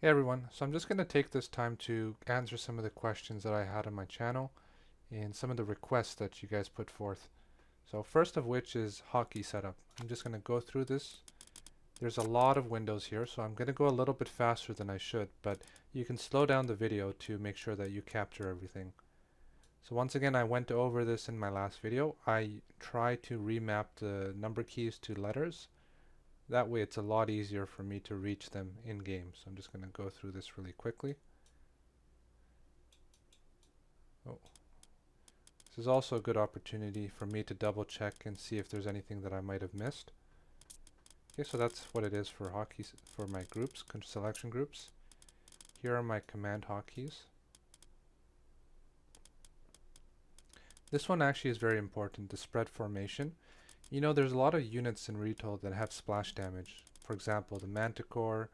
Hey everyone, so I'm just going to take this time to answer some of the questions that I had on my channel and some of the requests that you guys put forth. So first of which is hotkey setup. I'm just going to go through this. There's a lot of windows here, so I'm going to go a little bit faster than I should, but you can slow down the video to make sure that you capture everything. So once again, I went over this in my last video. I tried to remap the number keys to letters. That way it's a lot easier for me to reach them in game. So I'm just going to go through this really quickly. Oh, this is also a good opportunity for me to double check and see if there's anything that I might have missed. Okay, so that's what it is for hotkeys for my groups, selection groups. Here are my command hotkeys. This one actually is very important, the spread formation. You know, there's a lot of units in Retold that have splash damage. For example, the Manticore,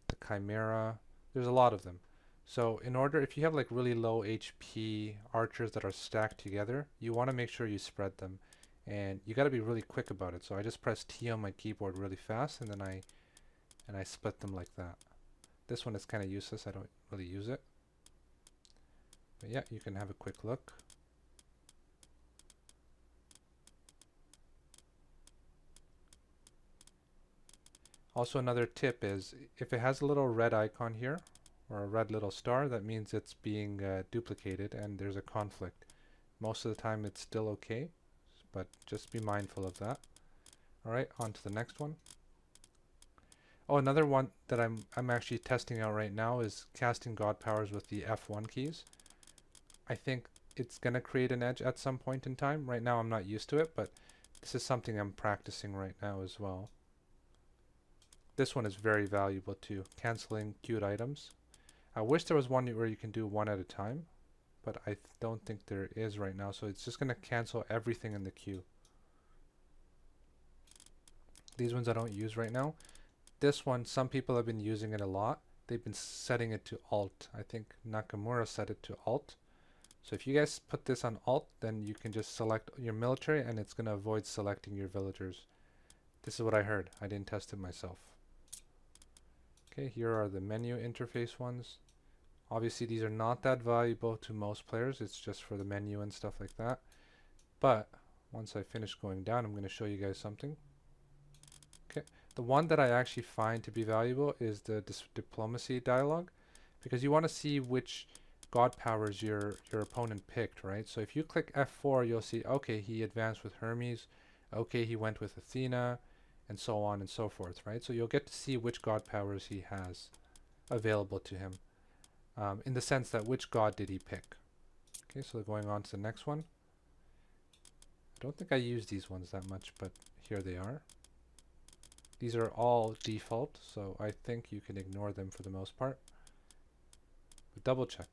the Chimera, there's a lot of them. So in order, if you have like really low HP archers that are stacked together, you want to make sure you spread them. And you got to be really quick about it. So I just press T on my keyboard really fast and then I split them like that. This one is kind of useless, I don't really use it. But yeah, you can have a quick look. Also another tip is if it has a little red icon here or a red little star, that means it's being duplicated and there's a conflict. Most of the time it's still okay, but just be mindful of that. Alright, on to the next one. Oh, another one that I'm actually testing out right now is casting God powers with the F1 keys. I think it's going to create an edge at some point in time. Right now I'm not used to it, but this is something I'm practicing right now as well. This one is very valuable too, canceling queued items. I wish there was one where you can do one at a time, but I don't think there is right now, so it's just going to cancel everything in the queue. These ones I don't use right now. This one, some people have been using it a lot. They've been setting it to Alt. I think Nakamura set it to Alt. So if you guys put this on Alt, then you can just select your military and it's going to avoid selecting your villagers. This is what I heard. I didn't test it myself. Okay, here are the menu interface ones. Obviously these are not that valuable to most players. It's just for the menu and stuff like that. But once I finish going down, I'm going to show you guys something. Okay, the one that I actually find to be valuable is the diplomacy dialogue, because you want to see which god powers your opponent picked, right? So if you click F4, you'll see, okay, he advanced with Hermes, okay, he went with Athena, and so on and so forth, right? So you'll get to see which god powers he has available to him, in the sense that which god did he pick. Okay, so going on to the next one. I don't think I use these ones that much, but here they are. These are all default, so I think you can ignore them for the most part. But double check.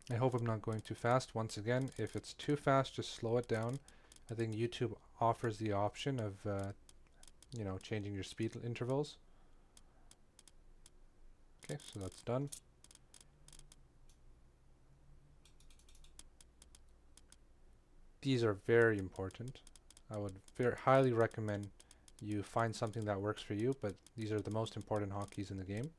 I hope I'm not going too fast. Once again, if it's too fast, just slow it down. I think YouTube offers the option of, changing your speed intervals. Okay, so that's done. These are very important. I would highly recommend you find something that works for you, but these are the most important hotkeys in the game.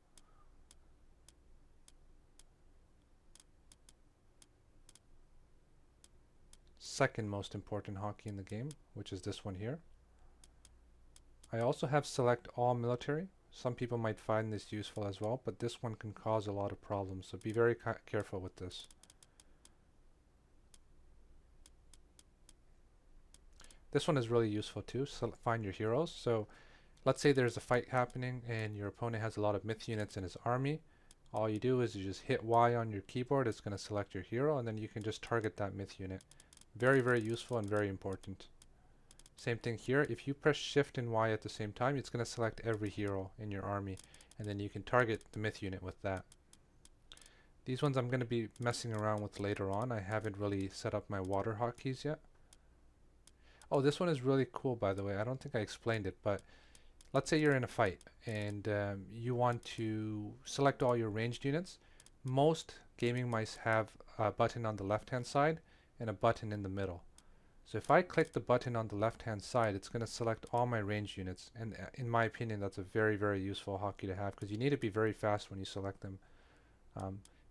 Second most important hotkey in the game, which is this one here. I also have select all military. Some people might find this useful as well, but this one can cause a lot of problems, so be very careful with this. This one is really useful too, so find your heroes. So let's say there's a fight happening and your opponent has a lot of myth units in his army. All you do is you just hit Y on your keyboard, it's going to select your hero, and then you can just target that myth unit. Very, very useful and very important. Same thing here, if you press shift and Y at the same time, it's going to select every hero in your army, and then you can target the myth unit with that. These ones I'm going to be messing around with later on. I haven't really set up my water hotkeys yet. Oh, this one is really cool, by the way. I don't think I explained it, but let's say you're in a fight and you want to select all your ranged units. Most gaming mice have a button on the left hand side and a button in the middle. So if I click the button on the left hand side, it's going to select all my range units, and in my opinion that's a very, very useful hotkey to have, because you need to be very fast when you select them.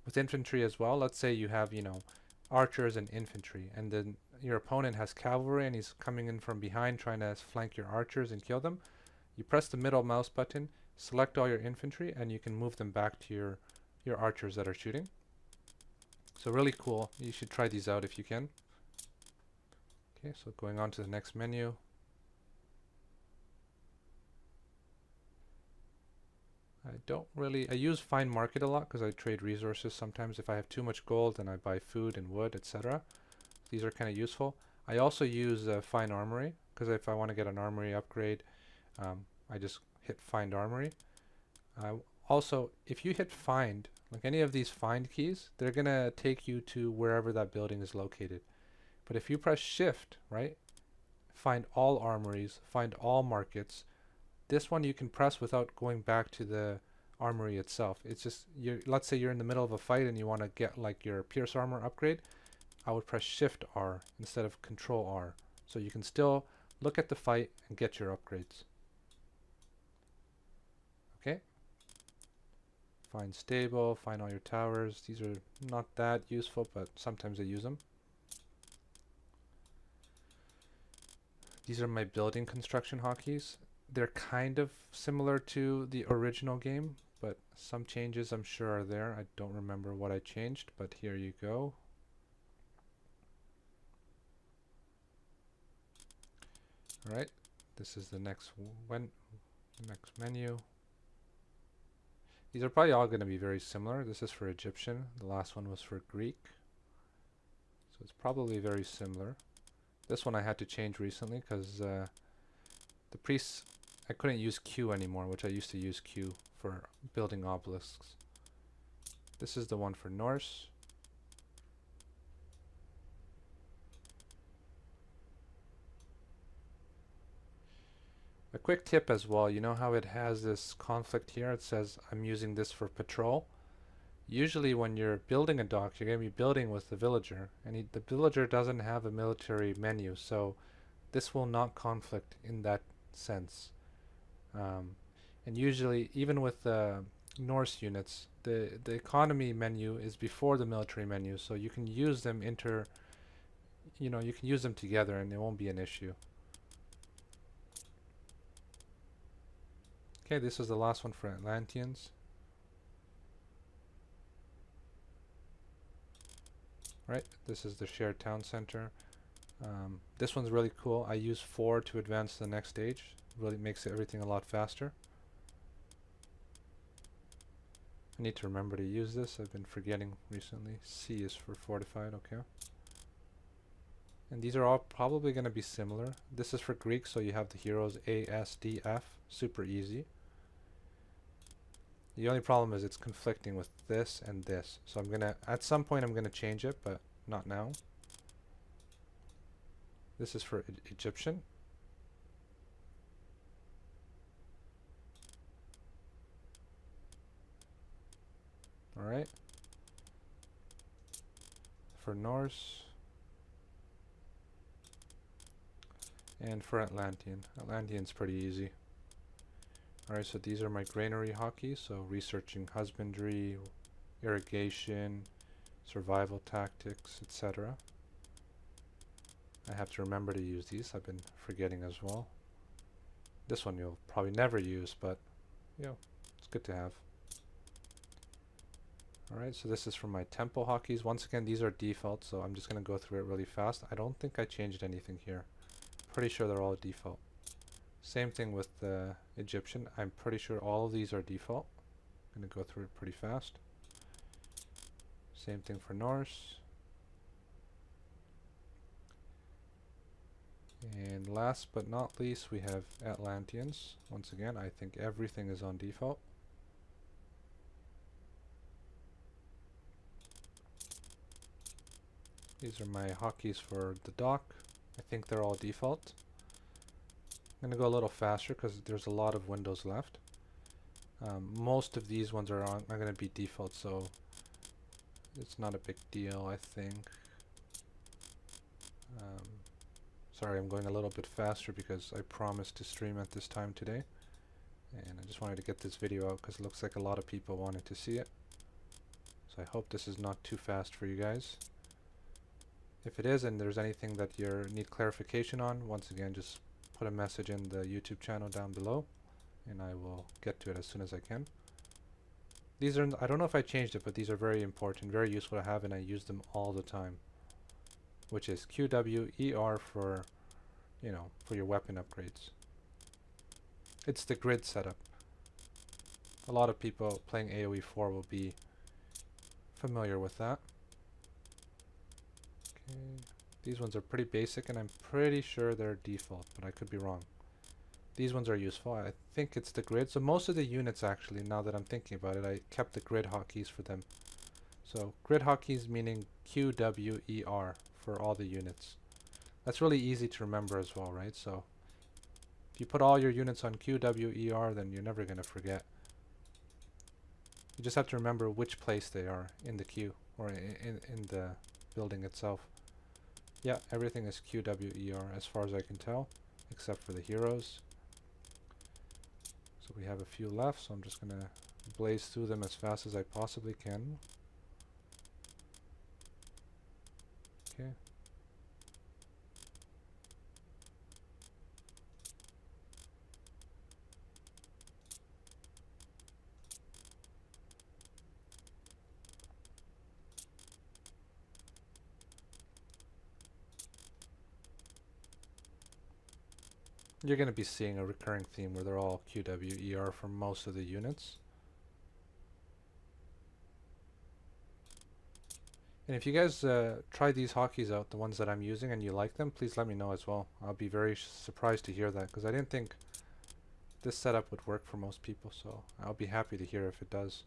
With infantry as well, let's say you have, you know, archers and infantry, and then your opponent has cavalry and he's coming in from behind trying to flank your archers and kill them. You press the middle mouse button, select all your infantry, and you can move them back to your archers that are shooting. So really cool. You should try these out if you can. Okay, so going on to the next menu. I use Find Market a lot because I trade resources sometimes. If I have too much gold, then I buy food and wood, etc. These are kind of useful. I also use Find Armory, because if I want to get an armory upgrade, I just hit Find Armory. Also, if you hit Find, like any of these Find keys, they're going to take you to wherever that building is located. But if you press Shift, right, find all armories, find all markets, this one you can press without going back to the armory itself. It's just, let's say you're in the middle of a fight and you want to get like your Pierce armor upgrade, I would press Shift R instead of Control R. So you can still look at the fight and get your upgrades. Okay. Find stable, find all your towers. These are not that useful, but sometimes I use them. These are my building construction hotkeys. They're kind of similar to the original game, but some changes I'm sure are there. I don't remember what I changed, but here you go. Alright, this is the next menu. These are probably all going to be very similar. This is for Egyptian. The last one was for Greek. So it's probably very similar. This one I had to change recently because the priests, I couldn't use Q anymore, which I used to use Q for building obelisks. This is the one for Norse. A quick tip as well, you know how it has this conflict here? It says I'm using this for patrol. Usually when you're building a dock, you're going to be building with the villager, and the villager doesn't have a military menu, so this will not conflict in that sense. And usually, even with the Norse units, the economy menu is before the military menu, so you can use them you can use them together and it won't be an issue. Okay, this is the last one for Atlanteans. Right, this is the shared town center. This one's really cool. I use 4 to advance to the next stage. Really makes everything a lot faster. I need to remember to use this. I've been forgetting recently. C is for fortified, okay. And these are all probably going to be similar. This is for Greek, so you have the heroes A, S, D, F. Super easy. The only problem is it's conflicting with this and this. So at some point I'm gonna change it, but not now. This is for Egyptian. Alright. For Norse. And for Atlantean. Atlantean's pretty easy. Alright, so these are my granary hotkeys, so researching husbandry, irrigation, survival tactics, etc. I have to remember to use these, I've been forgetting as well. This one you'll probably never use, but it's good to have. Alright, so this is for my temple hotkeys. Once again, these are default, so I'm just going to go through it really fast. I don't think I changed anything here. Pretty sure they're all default. Same thing with the Egyptian. I'm pretty sure all of these are default. I'm going to go through it pretty fast. Same thing for Norse. And last but not least, we have Atlanteans. Once again, I think everything is on default. These are my hotkeys for the dock. I think they're all default. I'm going to go a little faster because there's a lot of windows left. Most of these ones are going to be default, so it's not a big deal, I think. Sorry, I'm going a little bit faster because I promised to stream at this time today. And I just wanted to get this video out because it looks like a lot of people wanted to see it. So I hope this is not too fast for you guys. If it is and there's anything that you need clarification on, once again, just put a message in the YouTube channel down below and I will get to it as soon as I can. These are, I don't know if I changed it, but these are very important, very useful to have, and I use them all the time. Which is QWER for, you know, for your weapon upgrades. It's the grid setup. A lot of people playing AoE 4 will be familiar with that. Okay. These ones are pretty basic and I'm pretty sure they're default, but I could be wrong. These ones are useful. I think it's the grid. So most of the units actually, now that I'm thinking about it, I kept the grid hotkeys for them. So grid hotkeys meaning QWER for all the units. That's really easy to remember as well, right? So if you put all your units on QWER, then you're never going to forget. You just have to remember which place they are in the queue or in the building itself. Yeah, everything is QWER as far as I can tell, except for the heroes. So we have a few left, so I'm just going to blaze through them as fast as I possibly can. Okay. You're going to be seeing a recurring theme where they're all QWER for most of the units. And if you guys try these hotkeys out, the ones that I'm using, and you like them, please let me know as well. I'll be very surprised to hear that, because I didn't think this setup would work for most people, so I'll be happy to hear if it does.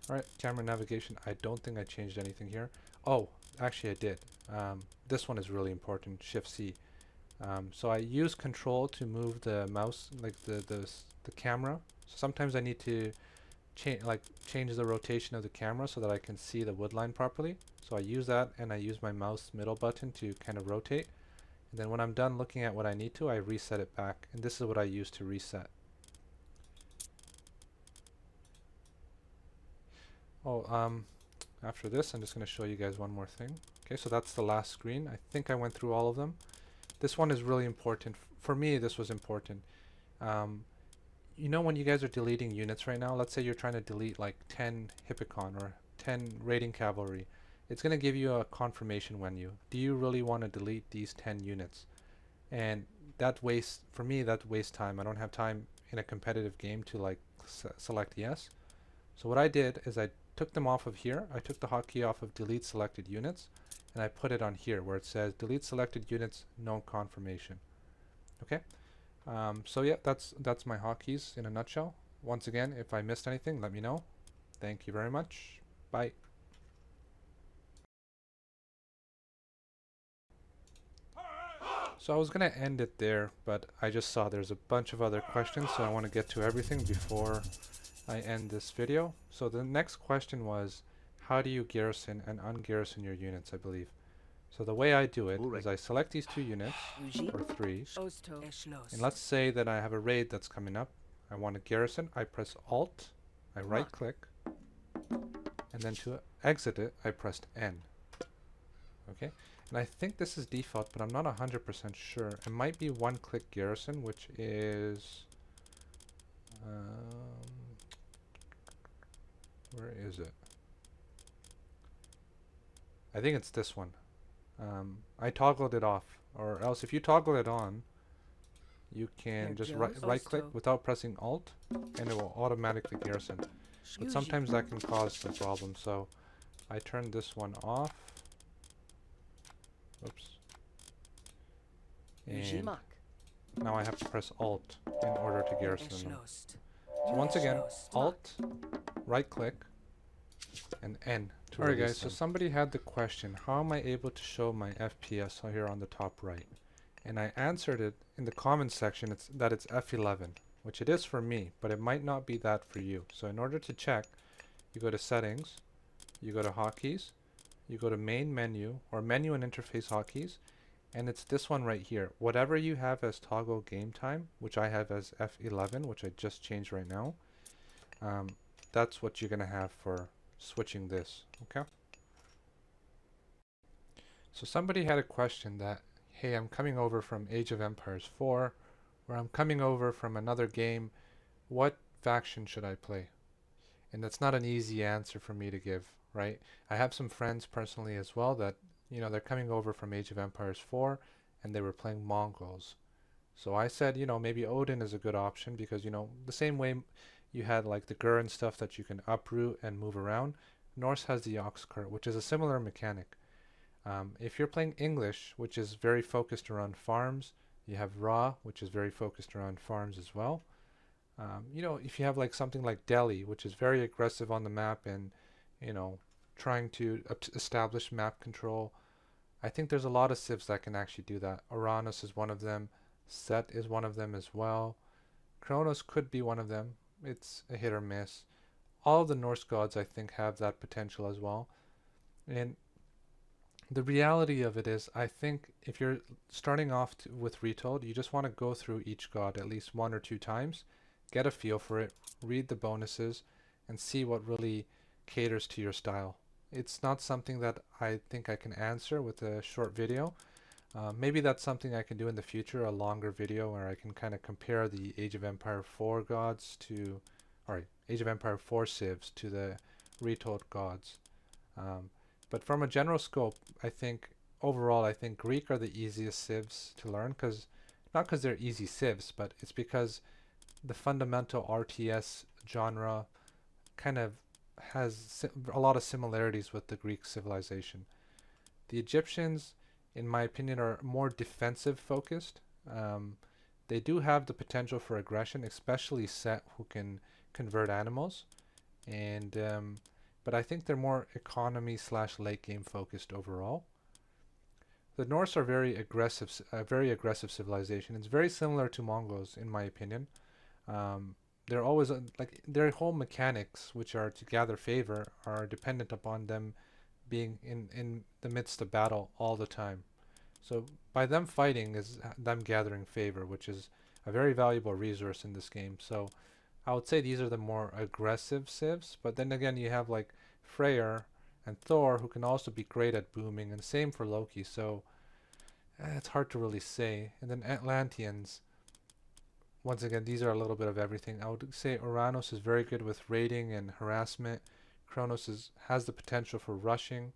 Alright, camera navigation. I don't think I changed anything here. Oh, actually I did. This one is really important, Shift-C. So I use Control to move the mouse, like the camera. So sometimes I need to change the rotation of the camera so that I can see the wood line properly. So I use that, and I use my mouse middle button to kind of rotate. And then when I'm done looking at what I need to, I reset it back. And this is what I use to reset. Oh, after this, I'm just going to show you guys one more thing. Okay, so that's the last screen. I think I went through all of them. This one is really important. For me, this was important. You know, when you guys are deleting units right now, let's say you're trying to delete like 10 Hippicon or 10 raiding cavalry. It's going to give you a confirmation menu. Do you really want to delete these 10 units? And that wastes, for me, that wastes time. I don't have time in a competitive game to like select yes. So what I did is I took them off of here. I took the hotkey off of delete selected units, and I put it on here where it says delete selected units, no confirmation. Okay. So yeah, that's my hotkeys in a nutshell. Once again, if I missed anything, let me know. Thank you very much. Bye. So I was going to end it there, but I just saw there's a bunch of other questions, so I want to get to everything before I end this video. So the next question was, how do you garrison and ungarrison your units, I believe. So the way I do it is I select these 2 units, or 3, and let's say that I have a raid that's coming up. I want to garrison, I press Alt, I right click, and then to exit it, I pressed N. Okay, and I think this is default, but I'm not 100% sure. It might be one-click garrison, which is... where is it? I think it's this one. I toggled it off, or else if you toggle it on, you can just right click without pressing Alt, and it will automatically garrison. But sometimes that can cause some problems, so I turned this one off. Oops. And now I have to press Alt in order to garrison them. So once again, Alt, right click, and N to Alright guys, so somebody had the question, how am I able to show my FPS here on the top right? and I answered it in the comments section that it's F11, which it is for me, but it might not be that for you. So in order to check, you go to settings, you go to hotkeys, you go to main menu or menu and interface hotkeys, and it's this one right here. Whatever you have as toggle game time, which I have as F11, which I just changed right now, that's what you're going to have for switching this, okay? So somebody had a question that, hey, I'm coming over from Age of Empires 4, or I'm coming over from another game, what faction should I play? And that's not an easy answer for me to give, right? I have some friends personally as well that, you know, they're coming over from Age of Empires 4 and they were playing Mongols. So I said, you know, maybe Odin is a good option because, you know, the same way you had like the Gur and stuff that you can uproot and move around, Norse has the Ox Cart, which is a similar mechanic. If you're playing English, which is very focused around farms, you have Ra, which is very focused around farms as well. You know, if you have like something like Delhi, which is very aggressive on the map and, you know, trying to establish map control, I think there's a lot of civs that can actually do that. Uranus is one of them. Set is one of them as well. Kronos could be one of them. It's a hit or miss. All of the Norse gods, I think, have that potential as well. And the reality of it is, I think if you're starting off with Retold, you just want to go through each god at least 1 or 2 times, get a feel for it, read the bonuses, and see what really caters to your style. It's not something that I think I can answer with a short video. Maybe that's something I can do in the future, a longer video where I can kind of compare the Age of Empire 4 gods to, or Age of Empire 4 civs to the Retold gods. But from a general scope, I think overall, I think Greek are the easiest civs to learn not because they're easy civs, but it's because the fundamental RTS genre kind of has a lot of similarities with the Greek civilization. The Egyptians, in my opinion, are more defensive focused. They do have the potential for aggression, especially Set, who can convert animals, and but I think they're more economy / late game focused overall. The Norse are very aggressive civilization. It's very similar to Mongols, in my opinion. They're always like their whole mechanics, which are to gather favor, are dependent upon them being in the midst of battle all the time. So by them fighting is them gathering favor, which is a very valuable resource in this game. So I would say these are the more aggressive civs, but then again you have like Freyr and Thor who can also be great at booming, and same for Loki. So it's hard to really say. And then Atlanteans, once again, these are a little bit of everything. I would say Uranus is very good with raiding and harassment. Kronos has the potential for rushing,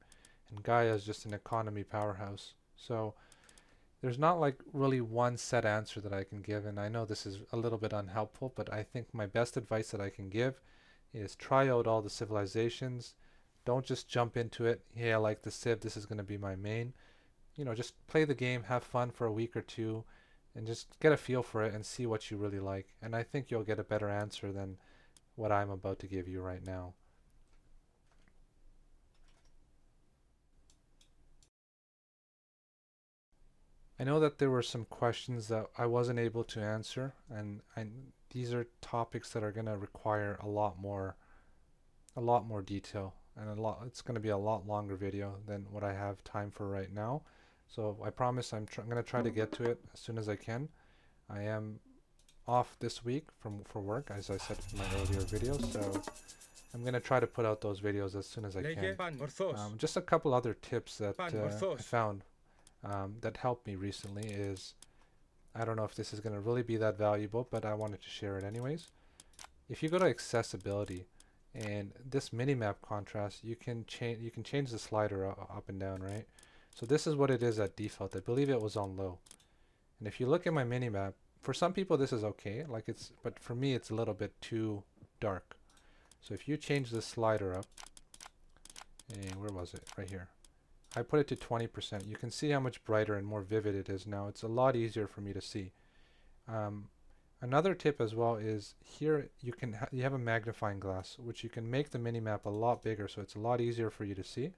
and Gaia is just an economy powerhouse. So there's not like really one set answer that I can give, and I know this is a little bit unhelpful, but I think my best advice that I can give is try out all the civilizations. Don't just jump into it. Hey, I like the civ, this is going to be my main. You know, just play the game, have fun for a week or two, and just get a feel for it and see what you really like. And I think you'll get a better answer than what I'm about to give you right now. I know that there were some questions that I wasn't able to answer, and these are topics that are going to require a lot more detail, and it's going to be a lot longer video than what I have time for right now. So I promise I'm going to try to get to it as soon as I can. I am off this week for work, as I said in my earlier videos, so I'm going to try to put out those videos as soon as I can. Just a couple other tips that I found that helped me recently is, I don't know if this is going to really be that valuable, but I wanted to share it anyways. If you go to accessibility and this minimap contrast, you can change the slider up and down, right? So this is what it is at default. I believe it was on low. And if you look at my minimap, for some people this is okay, but for me it's a little bit too dark. So if you change the slider up, and where was it? Right here. I put it to 20%. You can see how much brighter and more vivid it is now. It's a lot easier for me to see. Another tip as well is here you have a magnifying glass, which you can make the minimap a lot bigger, so it's a lot easier for you to see.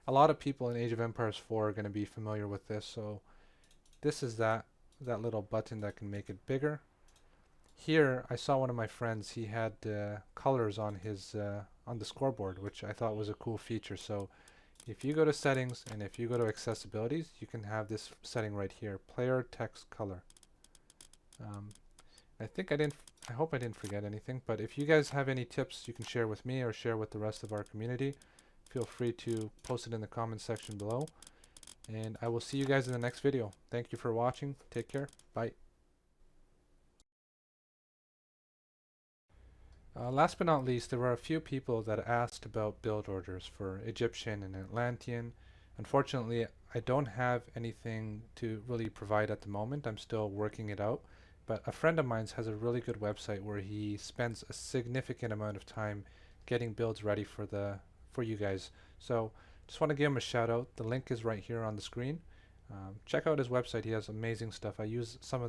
A lot of people in Age of Empires 4 are going to be familiar with this, so this is that. that little button that can make it bigger. Here, I saw one of my friends, he had colors on his on the scoreboard, which I thought was a cool feature. So if you go to settings and if you go to accessibilities, you can have this setting right here, player text color. I think I hope I didn't forget anything, but if you guys have any tips you can share with me or share with the rest of our community, feel free to post it in the comments section below. And I will see you guys in the next video. Thank you for watching. Take care. Bye. Last but not least, there were a few people that asked about build orders for Egyptian and Atlantean. Unfortunately, I don't have anything to really provide at the moment. I'm still working it out. But a friend of mine has a really good website where he spends a significant amount of time getting builds ready for you guys. So just want to give him a shout out. The link is right here on the screen. Check out his website. He has amazing stuff. I use some of them